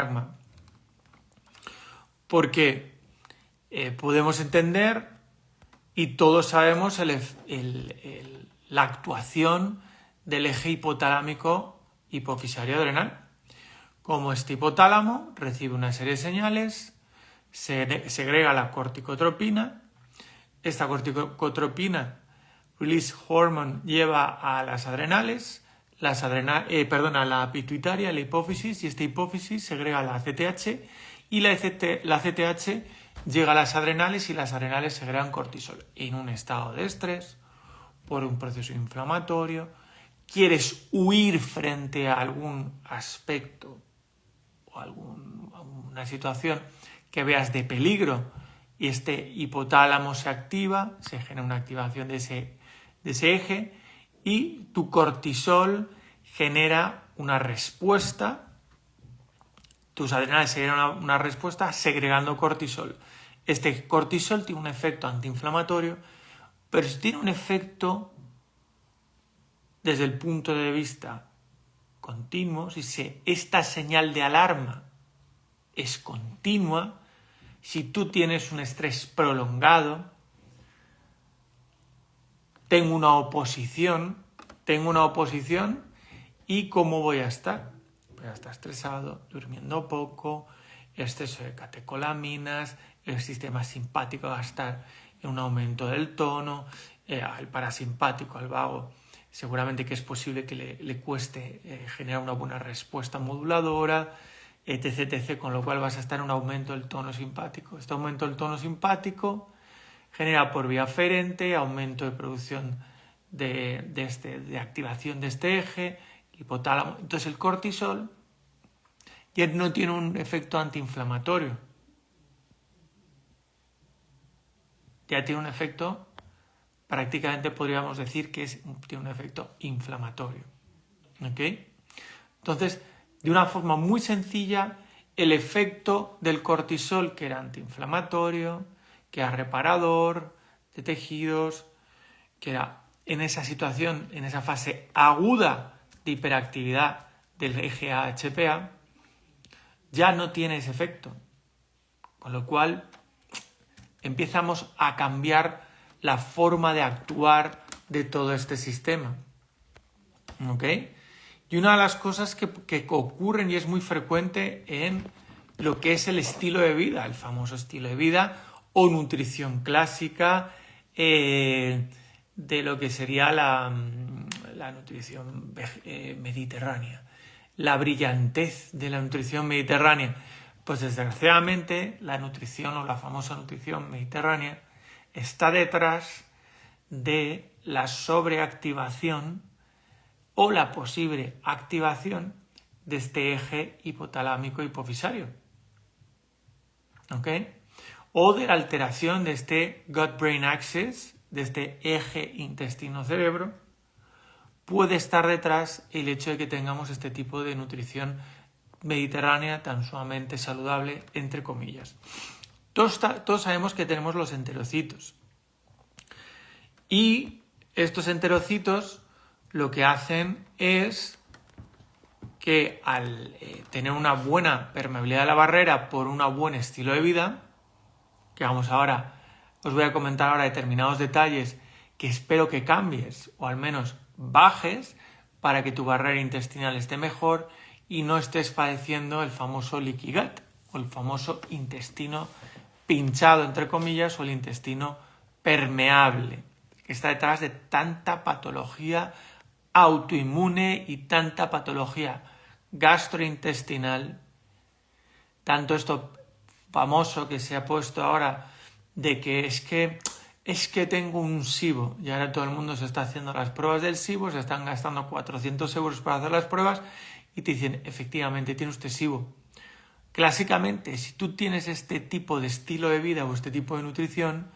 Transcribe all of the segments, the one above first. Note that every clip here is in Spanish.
diafragma. Porque podemos entender y todos sabemos la actuación del eje hipotalámico hipofisario adrenal. Como este hipotálamo recibe una serie de señales, segrega la corticotropina. Esta corticotropina, release hormone, lleva a las adrenales, a la pituitaria, a la hipófisis, y esta hipófisis segrega la ACTH y la ACTH llega a las adrenales y las adrenales segregan cortisol. En un estado de estrés, por un proceso inflamatorio, quieres huir frente a algún aspecto o alguna situación que veas de peligro y este hipotálamo se activa, se genera una activación de ese eje y tu cortisol genera una respuesta, tus adrenales generan una respuesta segregando cortisol. Este cortisol tiene un efecto antiinflamatorio, pero si tiene un efecto desde el punto de vista continuo, si esta señal de alarma es continua, si tú tienes un estrés prolongado, tengo una oposición y ¿cómo voy a estar? Voy a estar estresado, durmiendo poco, exceso de catecolaminas, el sistema simpático va a estar en un aumento del tono, al parasimpático, al vago, seguramente que es posible que le cueste generar una buena respuesta moduladora, etc., con lo cual vas a estar en un aumento del tono simpático. Este aumento del tono simpático genera por vía aferente aumento de producción de activación de este eje, hipotálamo. Entonces el cortisol ya no tiene un efecto antiinflamatorio, ya tiene un efecto, prácticamente podríamos decir que tiene un efecto inflamatorio. ¿Ok? Entonces, de una forma muy sencilla, el efecto del cortisol, que era antiinflamatorio, que era reparador de tejidos, que era en esa situación, en esa fase aguda de hiperactividad del eje AHPA, ya no tiene ese efecto. Con lo cual empezamos a cambiar la forma de actuar de todo este sistema. ¿Ok? Y una de las cosas que ocurren y es muy frecuente en lo que es el estilo de vida, el famoso estilo de vida o nutrición clásica de lo que sería la nutrición mediterránea, la brillantez de la nutrición mediterránea. Pues desgraciadamente la nutrición o la famosa nutrición mediterránea está detrás de la sobreactivación o la posible activación de este eje hipotalámico hipofisario. ¿Ok? O de la alteración de este gut-brain axis, de este eje intestino-cerebro, puede estar detrás el hecho de que tengamos este tipo de nutrición mediterránea tan sumamente saludable, entre comillas. Todos sabemos que tenemos los enterocitos. Y estos enterocitos lo que hacen es que al tener una buena permeabilidad de la barrera por un buen estilo de vida, que os voy a comentar ahora determinados detalles que espero que cambies o al menos bajes para que tu barrera intestinal esté mejor y no estés padeciendo el famoso leaky gut o el famoso intestino pinchado, entre comillas, o el intestino permeable, que está detrás de tanta patología autoinmune y tanta patología gastrointestinal, tanto esto famoso que se ha puesto ahora de que es que tengo un SIBO y ahora todo el mundo se está haciendo las pruebas del SIBO, se están gastando 400 euros para hacer las pruebas y te dicen, efectivamente, tiene usted SIBO. Clásicamente, si tú tienes este tipo de estilo de vida o este tipo de nutrición,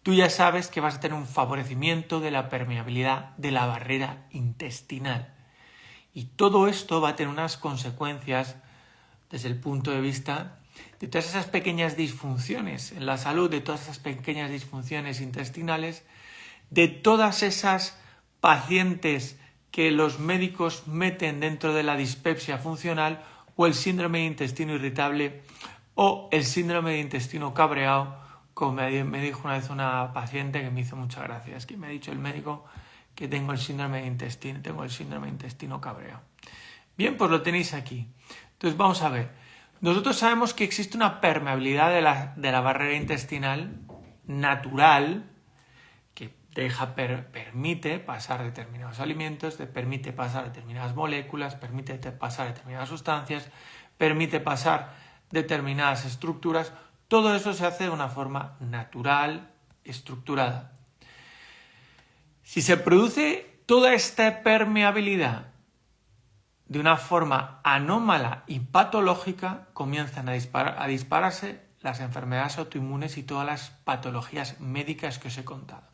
tú ya sabes que vas a tener un favorecimiento de la permeabilidad de la barrera intestinal. Y todo esto va a tener unas consecuencias desde el punto de vista de todas esas pequeñas disfunciones en la salud, de todas esas pequeñas disfunciones intestinales, de todas esas pacientes que los médicos meten dentro de la dispepsia funcional o el síndrome de intestino irritable o el síndrome de intestino cabreado, como me dijo una vez una paciente que me hizo muchas gracias, que me ha dicho el médico que tengo el síndrome de intestino cabreado. Bien, pues lo tenéis aquí. Entonces vamos a ver. Nosotros sabemos que existe una permeabilidad de la barrera intestinal natural que permite pasar determinados alimentos, permite pasar determinadas moléculas, permite pasar determinadas sustancias, permite pasar determinadas estructuras. Todo eso se hace de una forma natural, estructurada. Si se produce toda esta permeabilidad de una forma anómala y patológica, comienzan a dispararse las enfermedades autoinmunes y todas las patologías médicas que os he contado.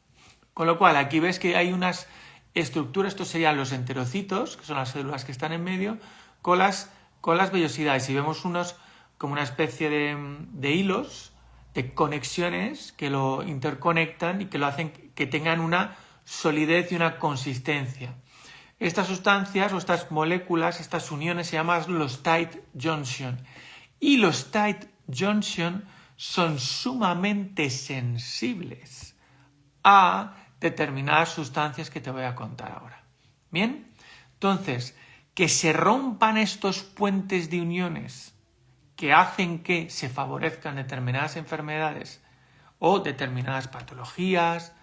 Con lo cual, aquí ves que hay unas estructuras, estos serían los enterocitos, que son las células que están en medio, con las vellosidades. Y vemos unos como una especie de hilos, de conexiones que lo interconectan y que lo hacen que tengan una solidez y una consistencia. Estas sustancias o estas moléculas, estas uniones se llaman los tight junction. Y los tight junction son sumamente sensibles a determinadas sustancias que te voy a contar ahora. ¿Bien? Entonces, que se rompan estos puentes de uniones que hacen que se favorezcan determinadas enfermedades o determinadas patologías,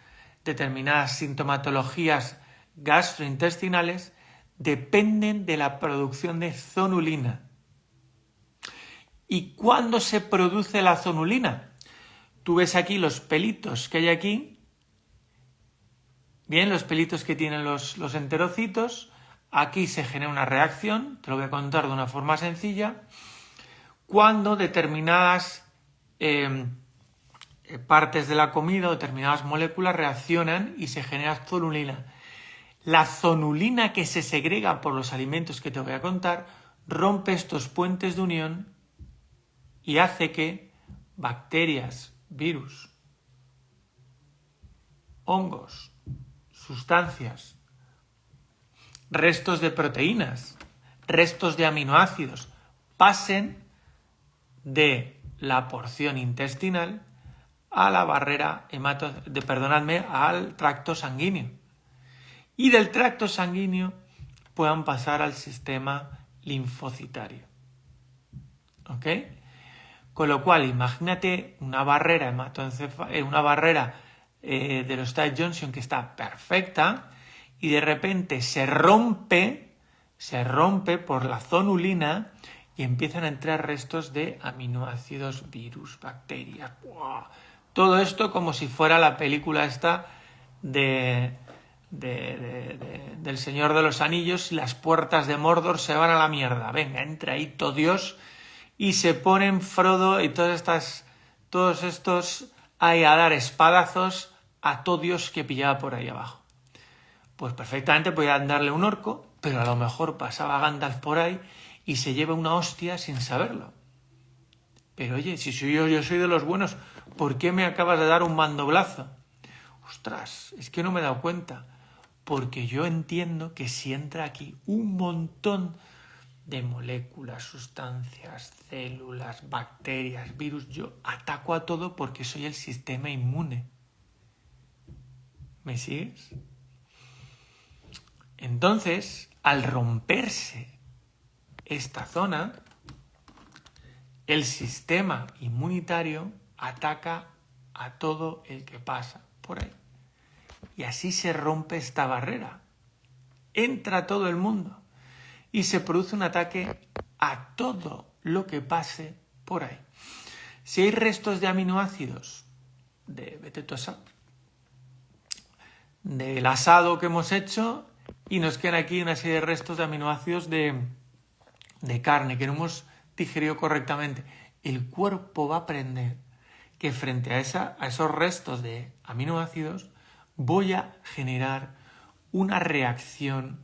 determinadas sintomatologías gastrointestinales, dependen de la producción de zonulina. ¿Y cuándo se produce la zonulina? Tú ves aquí los pelitos que hay aquí. Bien, los pelitos que tienen los enterocitos. Aquí se genera una reacción, te lo voy a contar de una forma sencilla. Cuando determinadas partes de la comida o determinadas moléculas reaccionan y se genera zonulina. La zonulina que se segrega por los alimentos que te voy a contar rompe estos puentes de unión y hace que bacterias, virus, hongos, sustancias, restos de proteínas, restos de aminoácidos pasen de la porción intestinal a la barrera al tracto sanguíneo. Y del tracto sanguíneo puedan pasar al sistema linfocitario. ¿Ok? Con lo cual, imagínate una barrera de los tight junction que está perfecta y de repente se rompe por la zonulina y empiezan a entrar restos de aminoácidos, virus, bacterias. ¡Buah! Todo esto como si fuera la película esta del Señor de los Anillos y las puertas de Mordor se van a la mierda. Venga, entra ahí todo Dios y se ponen Frodo y todos estos ahí a dar espadazos a todo Dios que pillaba por ahí abajo. Pues perfectamente podían darle un orco, pero a lo mejor pasaba Gandalf por ahí y se lleva una hostia sin saberlo. Pero oye, si soy yo soy de los buenos, ¿por qué me acabas de dar un mandoblazo? Ostras, es que no me he dado cuenta. Porque yo entiendo que si entra aquí un montón de moléculas, sustancias, células, bacterias, virus, yo ataco a todo porque soy el sistema inmune. ¿Me sigues? Entonces, al romperse esta zona, el sistema inmunitario ataca a todo el que pasa por ahí. Y así se rompe esta barrera. Entra todo el mundo y se produce un ataque a todo lo que pase por ahí. Si hay restos de aminoácidos, del asado que hemos hecho y nos quedan aquí una serie de restos de aminoácidos de carne que no hemos digerido correctamente, el cuerpo va a aprender que frente a esos restos de aminoácidos voy a generar una reacción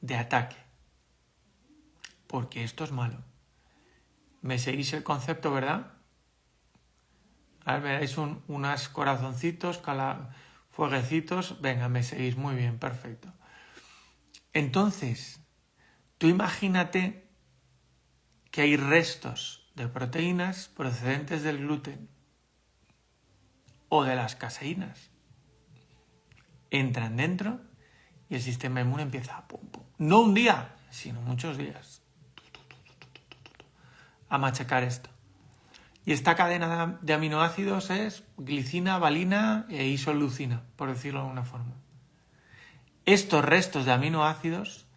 de ataque. Porque esto es malo. ¿Me seguís el concepto, verdad? A ver, me dais unos corazoncitos, fueguecitos. Venga, me seguís muy bien, perfecto. Entonces, tú imagínate que hay restos de proteínas procedentes del gluten o de las caseínas. Entran dentro y el sistema inmune empieza no un día, sino muchos días a machacar esto. Y esta cadena de aminoácidos es glicina, valina e isoleucina, por decirlo de alguna forma. Estos restos de aminoácidos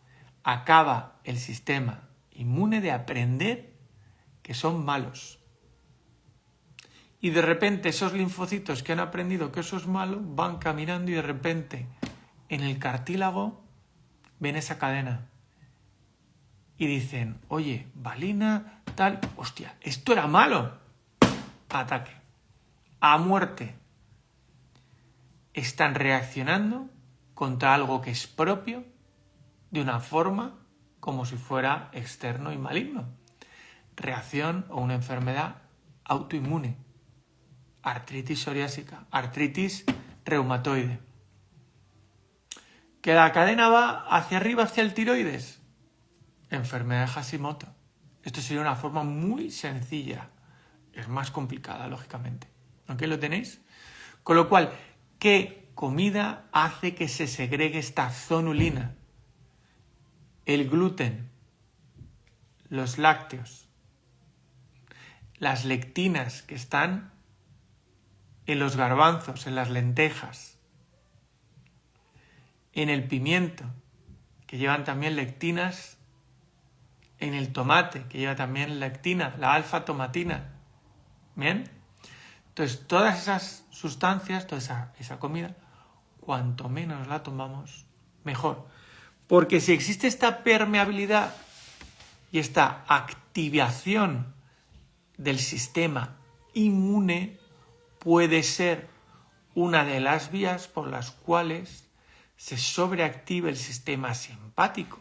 acaba el sistema inmune de aprender que son malos. Y de repente esos linfocitos que han aprendido que eso es malo van caminando y de repente en el cartílago ven esa cadena y dicen, oye, valina, tal, hostia, esto era malo. Ataque. A muerte. Están reaccionando contra algo que es propio de una forma como si fuera externo y maligno. Reacción o una enfermedad autoinmune. Artritis psoriásica, artritis reumatoide. ¿Que la cadena va hacia arriba, hacia el tiroides? Enfermedad de Hashimoto. Esto sería una forma muy sencilla. Es más complicada, lógicamente. ¿Ok? ¿Lo tenéis? Con lo cual, ¿qué comida hace que se segregue esta zonulina? El gluten, los lácteos, las lectinas que están en los garbanzos, en las lentejas, en el pimiento, que llevan también lectinas, en el tomate, que lleva también lectina, la alfa-tomatina. ¿Bien? Entonces, todas esas sustancias, toda esa comida, cuanto menos la tomamos, mejor. Porque si existe esta permeabilidad y esta activación del sistema inmune, puede ser una de las vías por las cuales se sobreactive el sistema simpático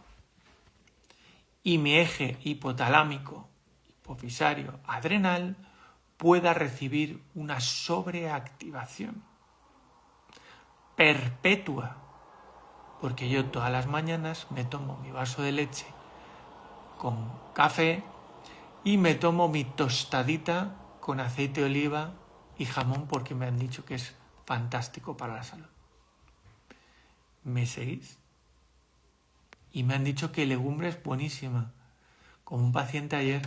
y mi eje hipotalámico, hipofisario, adrenal pueda recibir una sobreactivación perpetua, porque yo todas las mañanas me tomo mi vaso de leche con café y me tomo mi tostadita con aceite de oliva y jamón porque me han dicho que es fantástico para la salud. ¿Me seguís? Y me han dicho que legumbre es buenísima. Como un paciente ayer,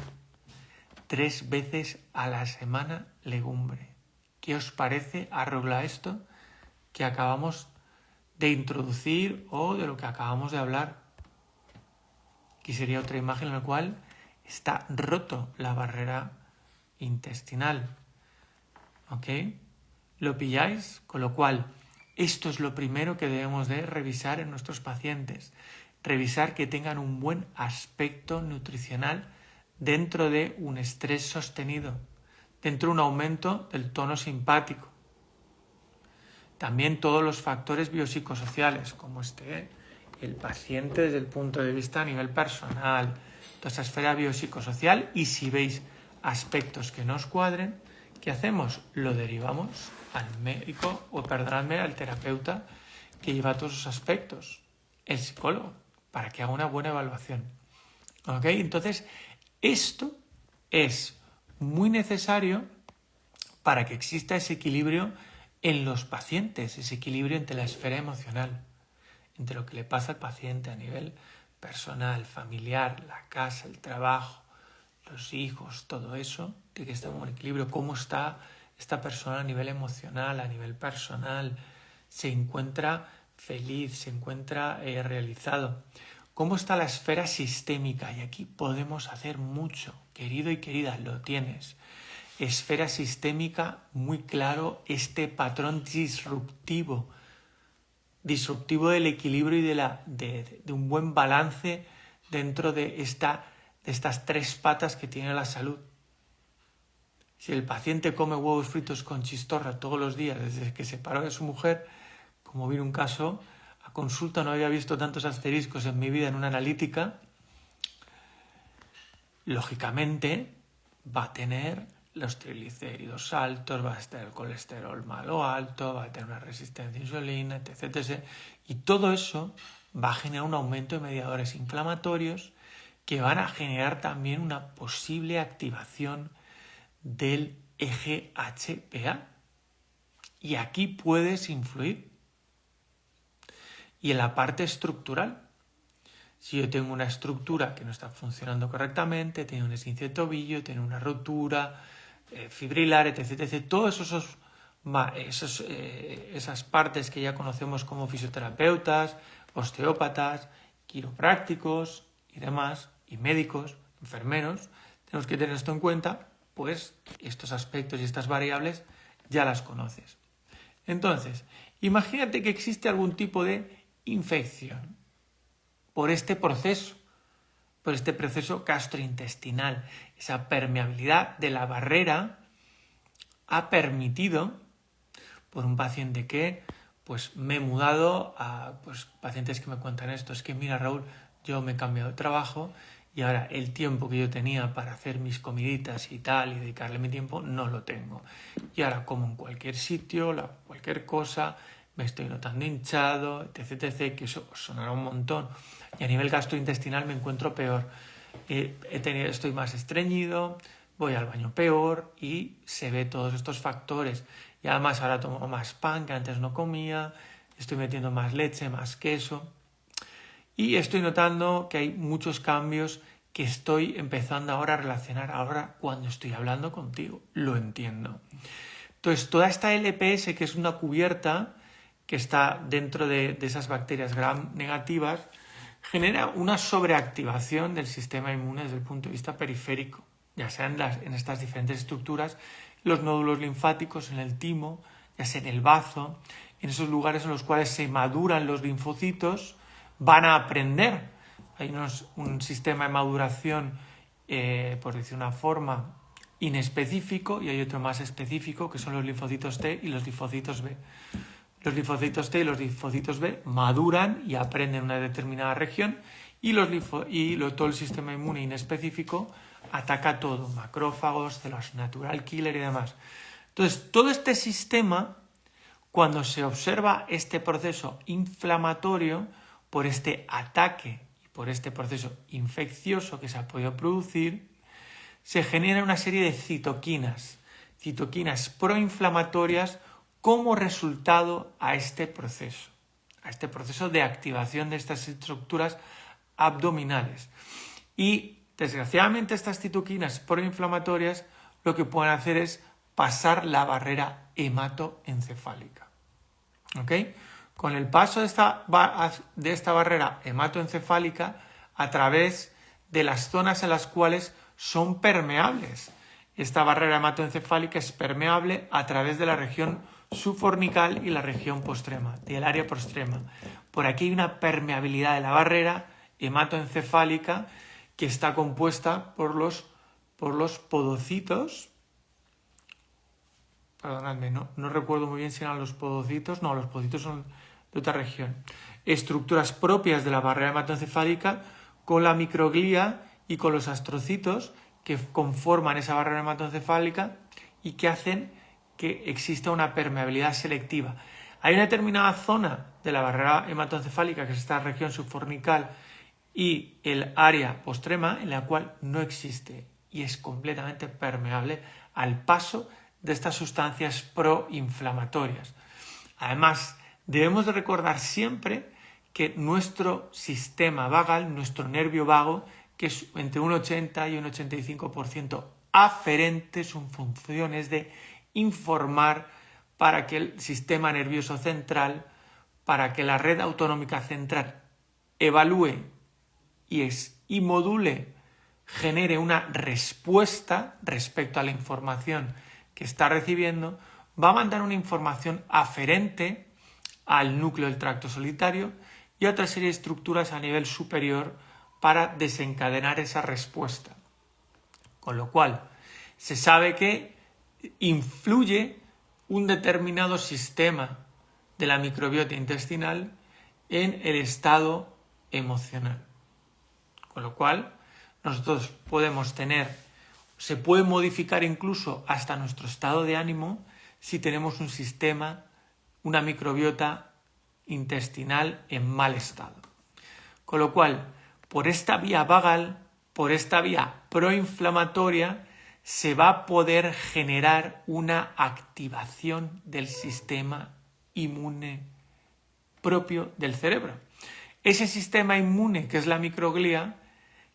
3 veces a la semana legumbre. ¿Qué os parece arreglar esto que acabamos de introducir o de lo que acabamos de hablar? Aquí sería otra imagen en la cual está roto la barrera intestinal. ¿Ok? ¿Lo pilláis? Con lo cual, esto es lo primero que debemos de revisar en nuestros pacientes. Revisar que tengan un buen aspecto nutricional dentro de un estrés sostenido, dentro de un aumento del tono simpático. También todos los factores biopsicosociales, como el paciente desde el punto de vista a nivel personal, toda esa esfera biopsicosocial, y si veis aspectos que no os cuadren, ¿qué hacemos? Lo derivamos al médico, al terapeuta que lleva todos esos aspectos, el psicólogo, para que haga una buena evaluación. ¿Ok? Entonces, esto es muy necesario para que exista ese equilibrio en los pacientes, ese equilibrio entre la esfera emocional, entre lo que le pasa al paciente a nivel personal, familiar, la casa, el trabajo, los hijos, todo eso, tiene que estar en un equilibrio. ¿Cómo está esta persona a nivel emocional, a nivel personal? ¿Se encuentra feliz? ¿Se encuentra realizado? ¿Cómo está la esfera sistémica? Y aquí podemos hacer mucho. Querido y querida, lo tienes. Esfera sistémica, muy claro, este patrón disruptivo del equilibrio y de un buen balance dentro de estas 3 patas que tiene la salud. Si el paciente come huevos fritos con chistorra todos los días desde que se separó de su mujer, como vi un caso, a consulta no había visto tantos asteriscos en mi vida en una analítica, lógicamente va a tener los triglicéridos altos, va a estar el colesterol malo alto, va a tener una resistencia a insulina, etc. Y todo eso va a generar un aumento de mediadores inflamatorios que van a generar también una posible activación del eje HPA. Y aquí puedes influir. Y en la parte estructural, si yo tengo una estructura que no está funcionando correctamente, tengo un esguince de tobillo, tengo una rotura fibrilar, etc., todos esas partes que ya conocemos como fisioterapeutas, osteópatas, quiroprácticos y demás, y médicos, enfermeros, tenemos que tener esto en cuenta, pues estos aspectos y estas variables ya las conoces. Entonces, imagínate que existe algún tipo de infección por este proceso gastrointestinal. Esa permeabilidad de la barrera ha permitido, por un paciente que pues me he mudado a pacientes que me cuentan esto, es que mira Raúl, yo me he cambiado de trabajo y ahora el tiempo que yo tenía para hacer mis comiditas y tal y dedicarle mi tiempo no lo tengo. Y ahora como en cualquier sitio, cualquier cosa, me estoy notando hinchado, etc., que eso sonará un montón. Y a nivel gastrointestinal me encuentro peor. Estoy más estreñido, voy al baño peor y se ve todos estos factores. Y además ahora tomo más pan que antes no comía, estoy metiendo más leche, más queso. Y estoy notando que hay muchos cambios que estoy empezando ahora a relacionar ahora cuando estoy hablando contigo. Lo entiendo. Entonces, toda esta LPS, que es una cubierta que está dentro de esas bacterias gram negativas, genera una sobreactivación del sistema inmune desde el punto de vista periférico, ya sea en estas diferentes estructuras, los nódulos linfáticos, en el timo, ya sea en el bazo, en esos lugares en los cuales se maduran los linfocitos, van a aprender. Hay un sistema de maduración, por decir una forma, inespecífico, y hay otro más específico, que son los linfocitos T y los linfocitos B. Los linfocitos T y los linfocitos B maduran y aprenden una determinada región y todo el sistema inmune inespecífico ataca todo, macrófagos, células natural killer y demás. Entonces, todo este sistema, cuando se observa este proceso inflamatorio por este ataque y por este proceso infeccioso que se ha podido producir, se genera una serie de citoquinas proinflamatorias como resultado a este proceso de activación de estas estructuras abdominales. Y desgraciadamente estas citoquinas proinflamatorias lo que pueden hacer es pasar la barrera hematoencefálica. ¿Ok? Con el paso de esta barrera hematoencefálica a través de las zonas en las cuales son permeables. Esta barrera hematoencefálica es permeable a través de la región subfornical y la región postrema, del área postrema. Por aquí hay una permeabilidad de la barrera hematoencefálica que está compuesta por los podocitos. Perdonadme, no recuerdo muy bien si eran los podocitos. No, los podocitos son de otra región. Estructuras propias de la barrera hematoencefálica con la microglía y con los astrocitos que conforman esa barrera hematoencefálica y que hacen que exista una permeabilidad selectiva. Hay una determinada zona de la barrera hematoencefálica, que es esta región subfornical y el área postrema, en la cual no existe y es completamente permeable al paso de estas sustancias proinflamatorias. Además, debemos de recordar siempre que nuestro sistema vagal, nuestro nervio vago, que es entre un 80 y un 85% aferente, su función es de informar para que el sistema nervioso central, para que la red autonómica central evalúe y module, genere una respuesta respecto a la información que está recibiendo, va a mandar una información aferente al núcleo del tracto solitario y a otra serie de estructuras a nivel superior para desencadenar esa respuesta. Con lo cual, se sabe que influye un determinado sistema de la microbiota intestinal en el estado emocional. Con lo cual, nosotros se puede modificar incluso hasta nuestro estado de ánimo si tenemos un sistema, una microbiota intestinal en mal estado. Con lo cual, por esta vía vagal por esta vía proinflamatoria se va a poder generar una activación del sistema inmune propio del cerebro. Ese sistema inmune, que es la microglía,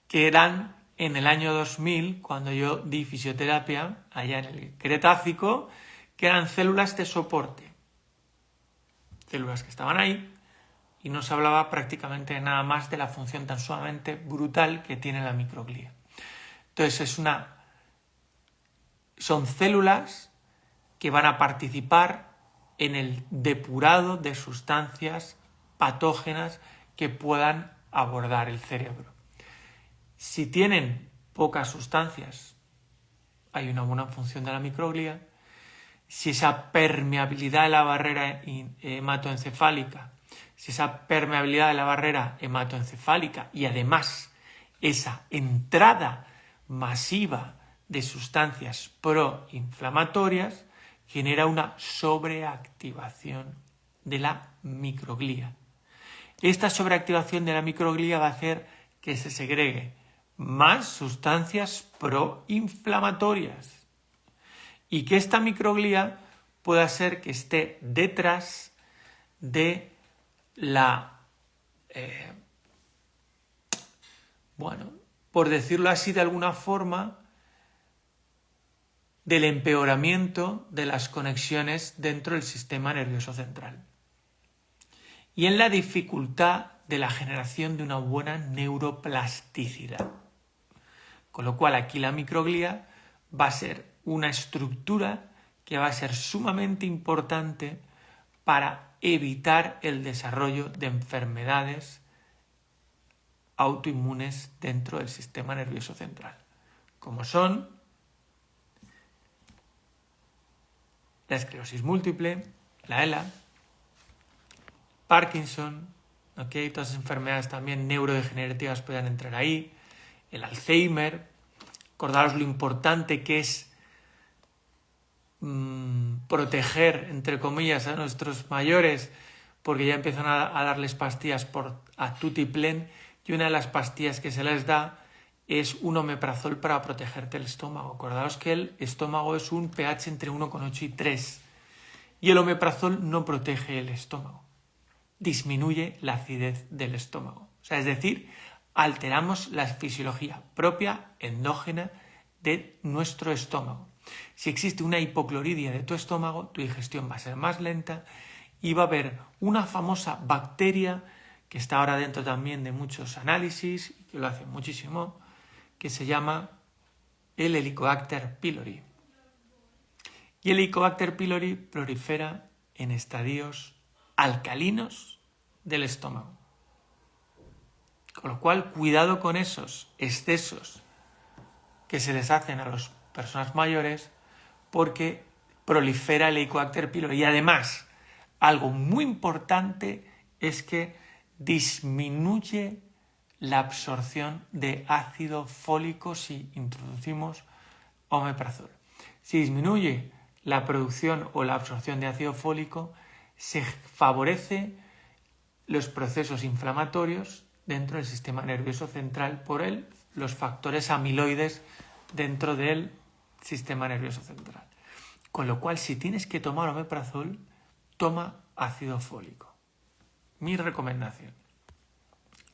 que eran en el año 2000, cuando yo di fisioterapia, allá en el Cretácico, que eran células de soporte. Células que estaban ahí y no se hablaba prácticamente nada más de la función tan sumamente brutal que tiene la microglía. Entonces son células que van a participar en el depurado de sustancias patógenas que puedan abordar el cerebro. Si tienen pocas sustancias, hay una buena función de la microglía. Si esa permeabilidad de la barrera hematoencefálica, y además esa entrada masiva de sustancias proinflamatorias genera una sobreactivación de la microglía. Esta sobreactivación de la microglía va a hacer que se segregue más sustancias proinflamatorias y que esta microglía pueda ser que esté detrás de por decirlo así de alguna forma, del empeoramiento de las conexiones dentro del sistema nervioso central y en la dificultad de la generación de una buena neuroplasticidad. Con lo cual aquí la microglía va a ser una estructura que va a ser sumamente importante para evitar el desarrollo de enfermedades autoinmunes dentro del sistema nervioso central, como son la esclerosis múltiple, la ELA, Parkinson, ¿okay? Todas las enfermedades también neurodegenerativas puedan entrar ahí, el Alzheimer. Acordaros lo importante que es proteger, entre comillas, a nuestros mayores, porque ya empiezan a darles pastillas a tutiplén, y una de las pastillas que se les da es un omeprazol para protegerte el estómago. Acordaos que el estómago es un pH entre 1,8 y 3, y el omeprazol no protege el estómago, disminuye la acidez del estómago. O sea, es decir, alteramos la fisiología propia, endógena, de nuestro estómago. Si existe una hipocloridia de tu estómago, tu digestión va a ser más lenta y va a haber una famosa bacteria que está ahora dentro también de muchos análisis, que lo hacen muchísimo, que se llama el Helicobacter pylori. Y el Helicobacter pylori prolifera en estadios alcalinos del estómago. Con lo cual, cuidado con esos excesos que se les hacen a las personas mayores, porque prolifera el Helicobacter pylori. Y además, algo muy importante es que disminuye la absorción de ácido fólico si introducimos omeprazol. Si disminuye la producción o la absorción de ácido fólico, se favorece los procesos inflamatorios dentro del sistema nervioso central por los factores amiloides dentro del sistema nervioso central. Con lo cual, si tienes que tomar omeprazol, toma ácido fólico. Mi recomendación.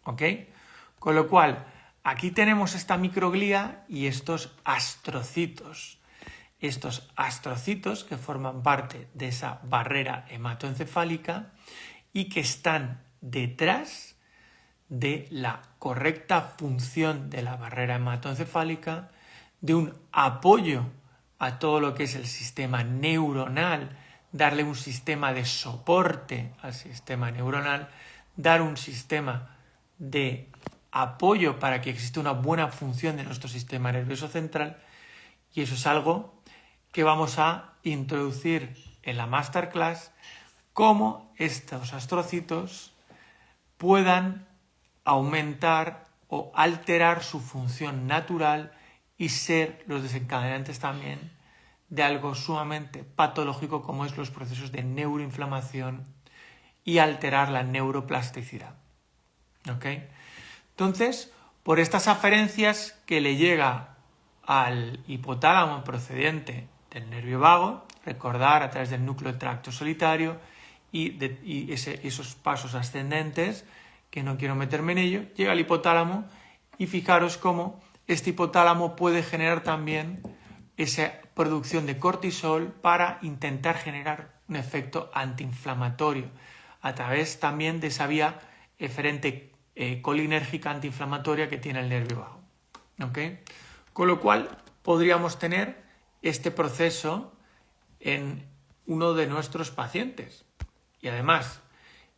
¿Ok? Con lo cual, aquí tenemos esta microglía y estos astrocitos. Estos astrocitos que forman parte de esa barrera hematoencefálica y que están detrás de la correcta función de la barrera hematoencefálica, de un apoyo a todo lo que es el sistema neuronal, darle un sistema de soporte al sistema neuronal, dar un sistema de apoyo para que exista una buena función de nuestro sistema nervioso central, y eso es algo que vamos a introducir en la masterclass, cómo estos astrocitos puedan aumentar o alterar su función natural y ser los desencadenantes también de algo sumamente patológico como es los procesos de neuroinflamación y alterar la neuroplasticidad. ¿Ok? Entonces, por estas aferencias que le llega al hipotálamo procedente del nervio vago, recordar a través del núcleo del tracto solitario y esos pasos ascendentes, que no quiero meterme en ello, llega al hipotálamo y fijaros cómo este hipotálamo puede generar también esa producción de cortisol para intentar generar un efecto antiinflamatorio a través también de esa vía eferente colinérgica antiinflamatoria que tiene el nervio vago. ¿Okay? Con lo cual podríamos tener este proceso en uno de nuestros pacientes. Y además,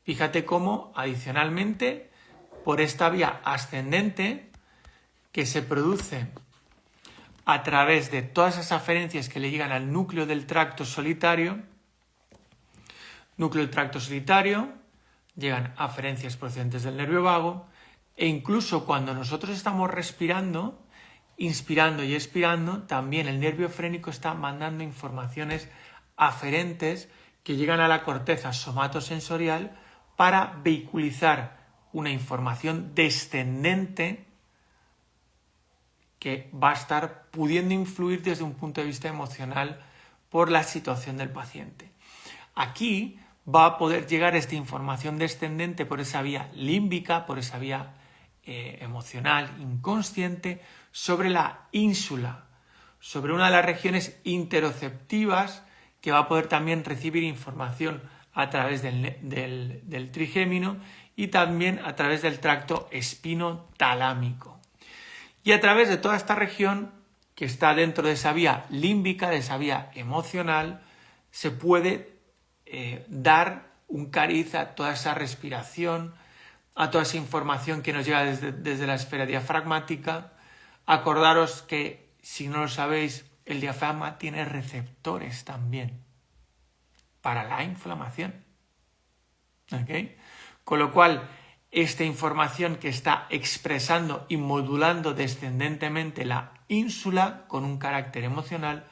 fíjate cómo adicionalmente por esta vía ascendente que se produce a través de todas esas aferencias que le llegan al núcleo del tracto solitario, llegan aferencias procedentes del nervio vago, e incluso cuando nosotros estamos respirando, inspirando y expirando, también el nervio frénico está mandando informaciones aferentes que llegan a la corteza somatosensorial para vehiculizar una información descendente que va a estar pudiendo influir desde un punto de vista emocional por la situación del paciente. Aquí va a poder llegar esta información descendente por esa vía límbica, por esa vía emocional inconsciente, sobre la ínsula, sobre una de las regiones interoceptivas que va a poder también recibir información a través del trigémino y también a través del tracto espinotalámico. Y a través de toda esta región que está dentro de esa vía límbica, de esa vía emocional, se puede dar un cariz a toda esa respiración, a toda esa información que nos llega desde la esfera diafragmática. Acordaros que, si no lo sabéis, el diafragma tiene receptores también para la inflamación. ¿Okay? Con lo cual, esta información que está expresando y modulando descendentemente la ínsula con un carácter emocional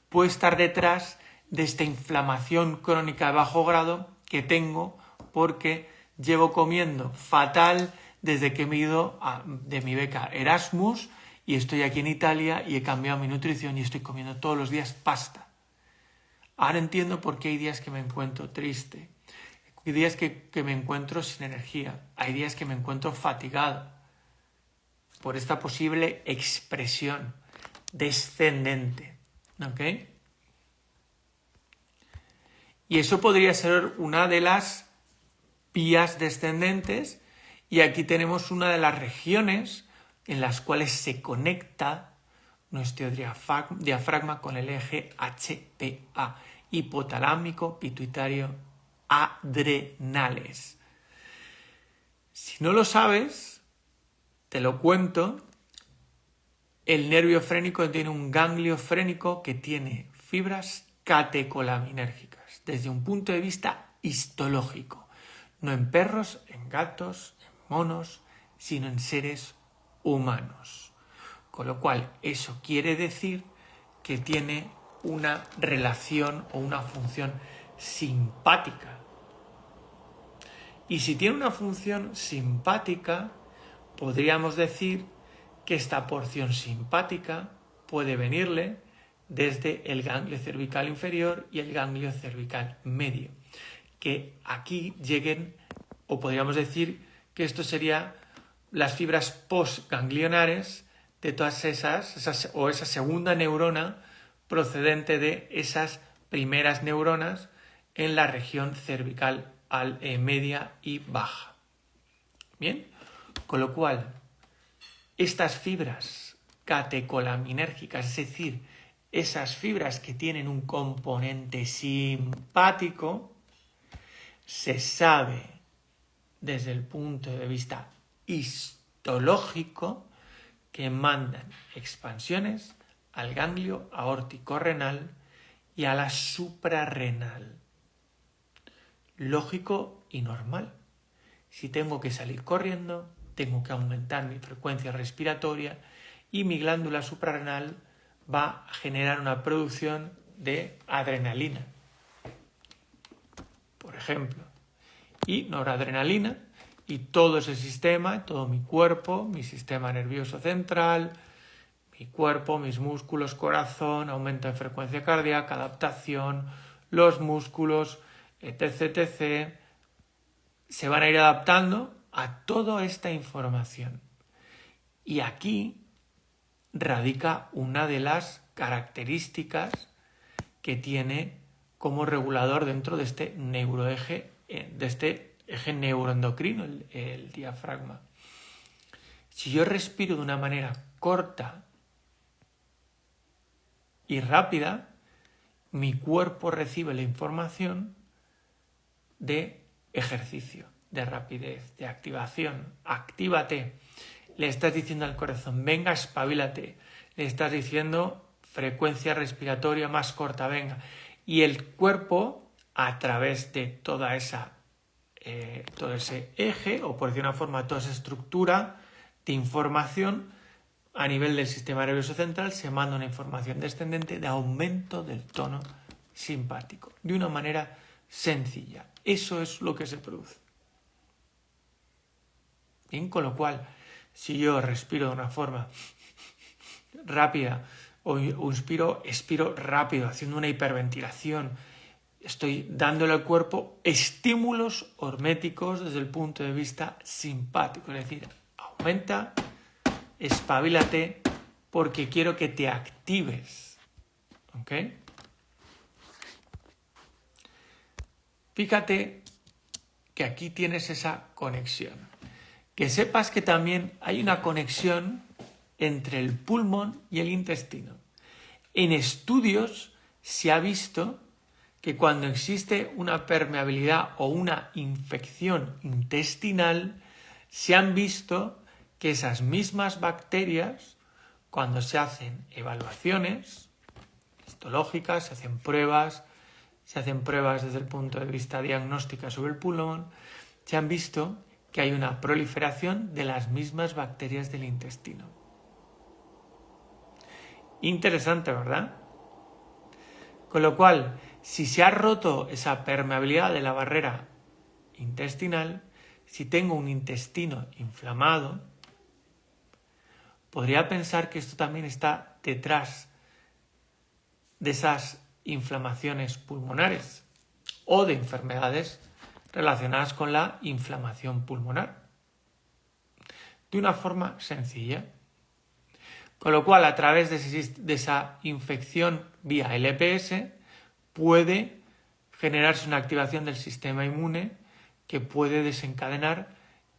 puede estar detrás de esta inflamación crónica de bajo grado que tengo porque llevo comiendo fatal desde que me he ido de mi beca Erasmus y estoy aquí en Italia y he cambiado mi nutrición y estoy comiendo todos los días pasta. Ahora entiendo por qué hay días que me encuentro triste, hay días que me encuentro sin energía, hay días que me encuentro fatigado por esta posible expresión descendente. ¿Ok? Y eso podría ser una de las vías descendentes, y aquí tenemos una de las regiones en las cuales se conecta nuestro diafragma con el eje HPA, hipotalámico, pituitario, adrenales. Si no lo sabes, te lo cuento. El nervio frénico tiene un ganglio frénico que tiene fibras catecolaminérgicas desde un punto de vista histológico, no en perros, en gatos, en monos, sino en seres humanos. Con lo cual, eso quiere decir que tiene una relación o una función simpática. Y si tiene una función simpática, podríamos decir que esta porción simpática puede venirle desde el ganglio cervical inferior y el ganglio cervical medio, que aquí lleguen, o podríamos decir que esto sería las fibras postganglionares de todas esas o esa segunda neurona procedente de esas primeras neuronas en la región cervical media y baja. Bien, con lo cual estas fibras catecolaminérgicas, es decir, esas fibras que tienen un componente simpático, se sabe desde el punto de vista histológico que mandan expansiones al ganglio aórtico-renal y a la suprarrenal. Lógico y normal. Si tengo que salir corriendo, tengo que aumentar mi frecuencia respiratoria y mi glándula suprarrenal va a generar una producción de adrenalina, por ejemplo, y noradrenalina, y todo ese sistema, todo mi cuerpo, mi sistema nervioso central, mi cuerpo, mis músculos, corazón, aumento de frecuencia cardíaca, adaptación, los músculos, etc., etc., se van a ir adaptando a toda esta información. Y aquí radica una de las características que tiene como regulador dentro de este neuroeje, de este eje neuroendocrino, el diafragma. Si yo respiro de una manera corta y rápida, mi cuerpo recibe la información de ejercicio, de rapidez, de activación. Actívate. Le estás diciendo al corazón, venga, espabilate. Le estás diciendo frecuencia respiratoria más corta, venga. Y el cuerpo, a través de todo ese eje, o por decir una forma, toda esa estructura de información, a nivel del sistema nervioso central, se manda una información descendente de aumento del tono simpático, de una manera sencilla. Eso es lo que se produce. Bien, con lo cual, si yo respiro de una forma rápida o expiro rápido, haciendo una hiperventilación, estoy dándole al cuerpo estímulos horméticos desde el punto de vista simpático, es decir, aumenta, espabilate, porque quiero que te actives. ¿Ok? Fíjate que aquí tienes esa conexión. Que sepas que también hay una conexión entre el pulmón y el intestino. En estudios se ha visto que cuando existe una permeabilidad o una infección intestinal, se han visto que esas mismas bacterias, cuando se hacen evaluaciones histológicas, se hacen pruebas desde el punto de vista diagnóstico sobre el pulmón, se han visto que hay una proliferación de las mismas bacterias del intestino. Interesante, ¿verdad? Con lo cual, si se ha roto esa permeabilidad de la barrera intestinal, si tengo un intestino inflamado, podría pensar que esto también está detrás de esas inflamaciones pulmonares o de enfermedades relacionadas con la inflamación pulmonar. De una forma sencilla. Con lo cual, a través de esa infección vía LPS, puede generarse una activación del sistema inmune que puede desencadenar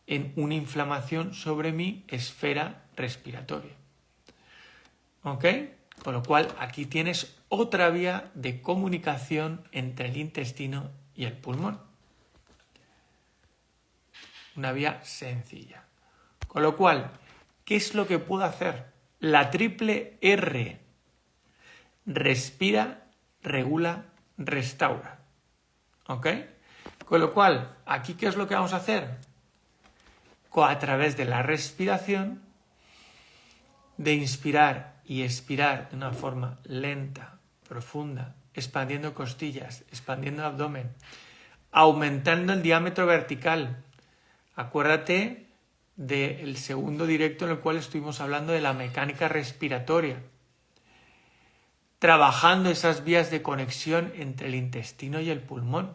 en una inflamación sobre mi esfera respiratoria. ¿Ok? Con lo cual, aquí tienes otra vía de comunicación entre el intestino y el pulmón. Una vía sencilla. Con lo cual, ¿qué es lo que puedo hacer? La triple R. Respira, regula, restaura. ¿Ok? Con lo cual, ¿aquí qué es lo que vamos a hacer? A través de la respiración, de inspirar y expirar de una forma lenta, profunda, expandiendo costillas, expandiendo el abdomen, aumentando el diámetro vertical. Acuérdate del segundo directo en el cual estuvimos hablando de la mecánica respiratoria, trabajando esas vías de conexión entre el intestino y el pulmón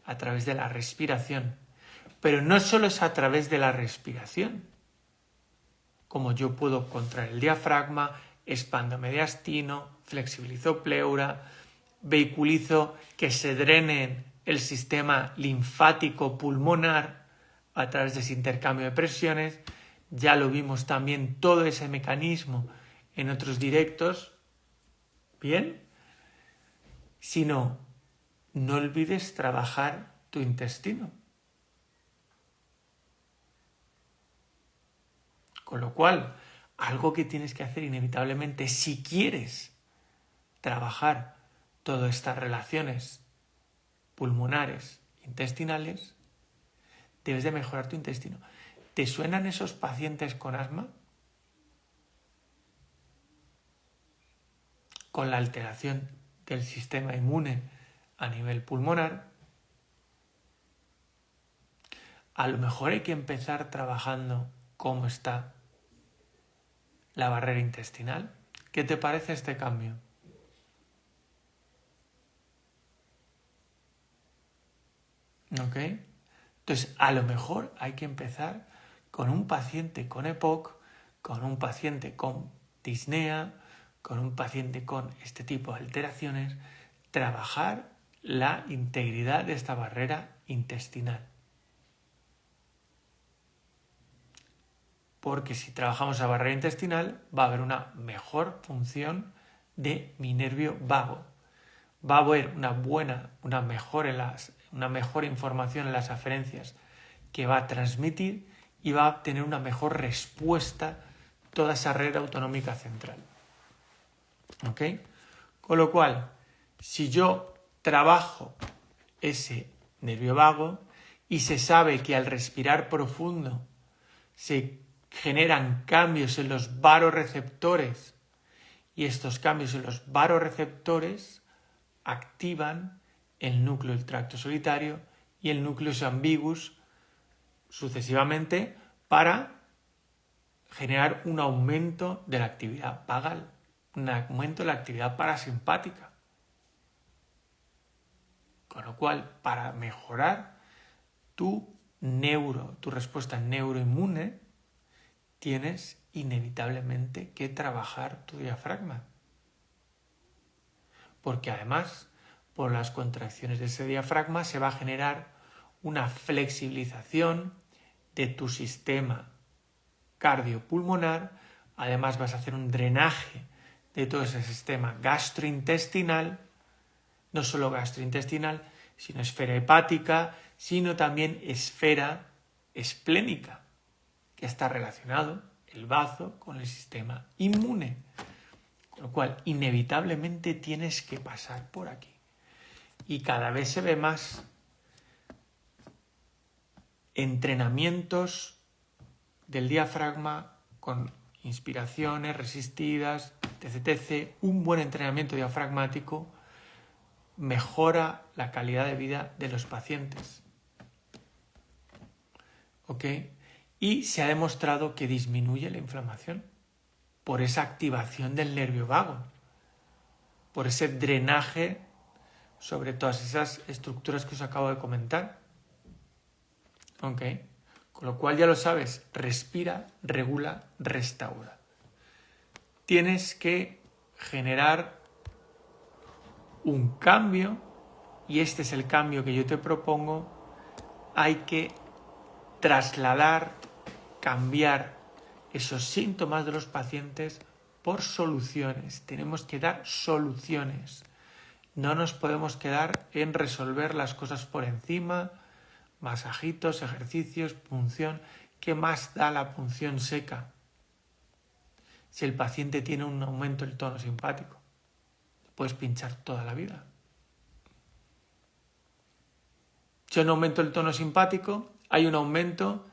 a través de la respiración. Pero no solo es a través de la respiración, como yo puedo contraer el diafragma, expando mediastino, flexibilizo pleura, vehiculizo que se drene el sistema linfático pulmonar a través de ese intercambio de presiones. Ya lo vimos también todo ese mecanismo en otros directos. ¿Bien? Sino, no olvides trabajar tu intestino. Con lo cual, algo que tienes que hacer inevitablemente si quieres trabajar todas estas relaciones pulmonares, intestinales, debes de mejorar tu intestino. ¿Te suenan esos pacientes con asma? Con la alteración del sistema inmune a nivel pulmonar. a lo mejor hay que empezar trabajando cómo está la barrera intestinal. ¿Qué te parece este cambio? ¿Ok? Entonces, a lo mejor hay que empezar con un paciente con EPOC, con un paciente con disnea, con un paciente con este tipo de alteraciones, trabajar la integridad de esta barrera intestinal. Porque si trabajamos la barrera intestinal, va a haber una mejor función de mi nervio vago. Va a haber una mejor información en las aferencias que va a transmitir y va a obtener una mejor respuesta toda esa red autonómica central. ¿Ok? Con lo cual, si yo trabajo ese nervio vago y se sabe que al respirar profundo se generan cambios en los vasoreceptores y estos cambios en los vasoreceptores activan el núcleo del tracto solitario y el núcleo ambiguus sucesivamente para generar un aumento de la actividad vagal, un aumento de la actividad parasimpática. Con lo cual, para mejorar tu respuesta neuroinmune, tienes inevitablemente que trabajar tu diafragma. Porque además, por las contracciones de ese diafragma se va a generar una flexibilización de tu sistema cardiopulmonar. Además vas a hacer un drenaje de todo ese sistema gastrointestinal, no solo gastrointestinal, sino esfera hepática, sino también esfera esplénica, que está relacionado el bazo con el sistema inmune. Con lo cual, inevitablemente tienes que pasar por aquí. Y cada vez se ve más entrenamientos del diafragma con inspiraciones resistidas, etc. Un buen entrenamiento diafragmático mejora la calidad de vida de los pacientes. ¿Ok? Y se ha demostrado que disminuye la inflamación por esa activación del nervio vago, por ese drenaje sobre todas esas estructuras que os acabo de comentar. ¿Ok? Con lo cual ya lo sabes, respira, regula, restaura. Tienes que generar un cambio, y este es el cambio que yo te propongo. Hay que trasladar, cambiar esos síntomas de los pacientes por soluciones. Tenemos que dar soluciones. No nos podemos quedar en resolver las cosas por encima, masajitos, ejercicios, punción. ¿Qué más da la punción seca si el paciente tiene un aumento del tono simpático? Puedes pinchar toda la vida. Si hay un aumento del tono simpático, hay un aumento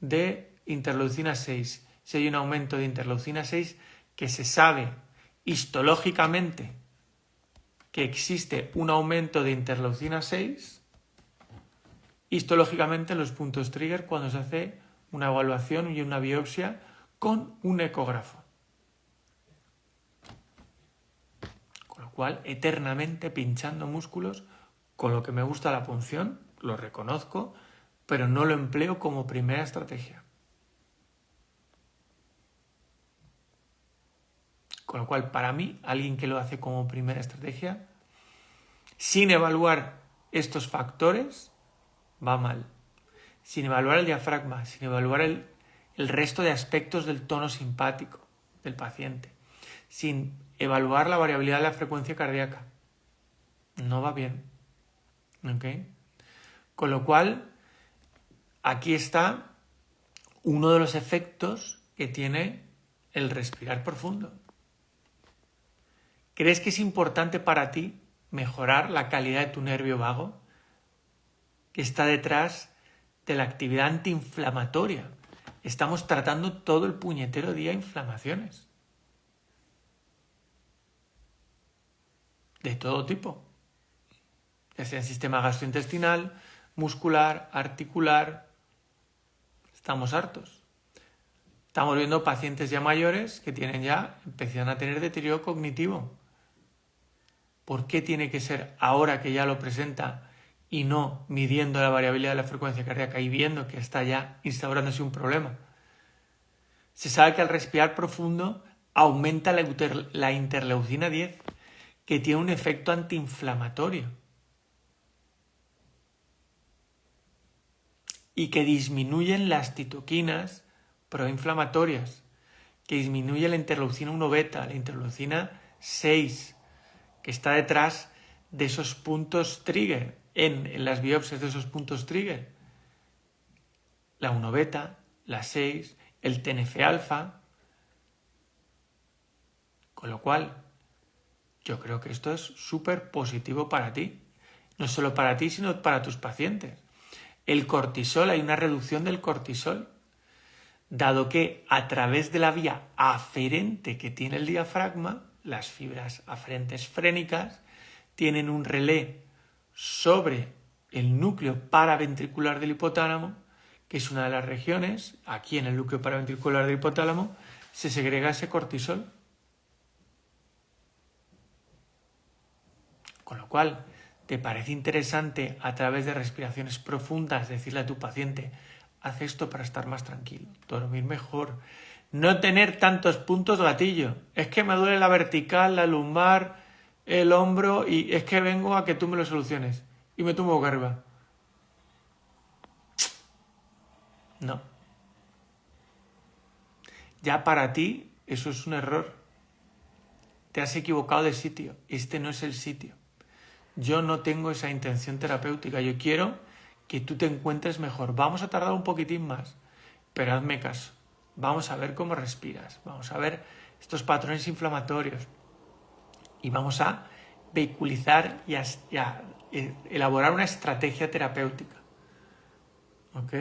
de interleucina 6. Si hay un aumento de interleucina 6, que se sabe histológicamente que existe un aumento de interleucina 6, histológicamente los puntos trigger cuando se hace una evaluación y una biopsia con un ecógrafo. Con lo cual, eternamente pinchando músculos, con lo que me gusta la punción, lo reconozco, pero no lo empleo como primera estrategia. Con lo cual, para mí, alguien que lo hace como primera estrategia, sin evaluar estos factores, va mal. Sin evaluar el diafragma, sin evaluar el resto de aspectos del tono simpático del paciente, sin evaluar la variabilidad de la frecuencia cardíaca, no va bien. ¿Ok? Con lo cual, aquí está uno de los efectos que tiene el respirar profundo. ¿Crees que es importante para ti mejorar la calidad de tu nervio vago, que está detrás de la actividad antiinflamatoria? Estamos tratando todo el puñetero día inflamaciones. De todo tipo. Ya sea en sistema gastrointestinal, muscular, articular, Estamos hartos. Estamos viendo pacientes ya mayores que empiezan a tener deterioro cognitivo. ¿Por qué tiene que ser ahora que ya lo presenta y no midiendo la variabilidad de la frecuencia cardíaca y viendo que está ya instaurándose un problema? Se sabe que al respirar profundo aumenta la interleucina 10, que tiene un efecto antiinflamatorio y que disminuyen las citoquinas proinflamatorias, que disminuye la interleucina 1 beta, la interleucina 6, que está detrás de esos puntos trigger, en las biopsias de esos puntos trigger. La 1 beta, la 6, el TNF-alfa. Con lo cual, yo creo que esto es súper positivo para ti. No solo para ti, sino para tus pacientes. El cortisol, hay una reducción del cortisol, dado que a través de la vía aferente que tiene el diafragma, las fibras aferentes frénicas tienen un relé sobre el núcleo paraventricular del hipotálamo, que es una de las regiones, aquí en el núcleo paraventricular del hipotálamo, se segrega ese cortisol. Con lo cual, ¿te parece interesante a través de respiraciones profundas decirle a tu paciente, haz esto para estar más tranquilo, dormir mejor, no tener tantos puntos gatillo? Es que me duele la vertical, la lumbar, el hombro y es que vengo a que tú me lo soluciones y me tumbo boca arriba. No. Ya para ti eso es un error. Te has equivocado de sitio. Este no es el sitio. Yo no tengo esa intención terapéutica. Yo quiero que tú te encuentres mejor. Vamos a tardar un poquitín más, pero hazme caso. Vamos a ver cómo respiras. Vamos a ver estos patrones inflamatorios. Y vamos a vehiculizar y a elaborar una estrategia terapéutica. ¿Ok?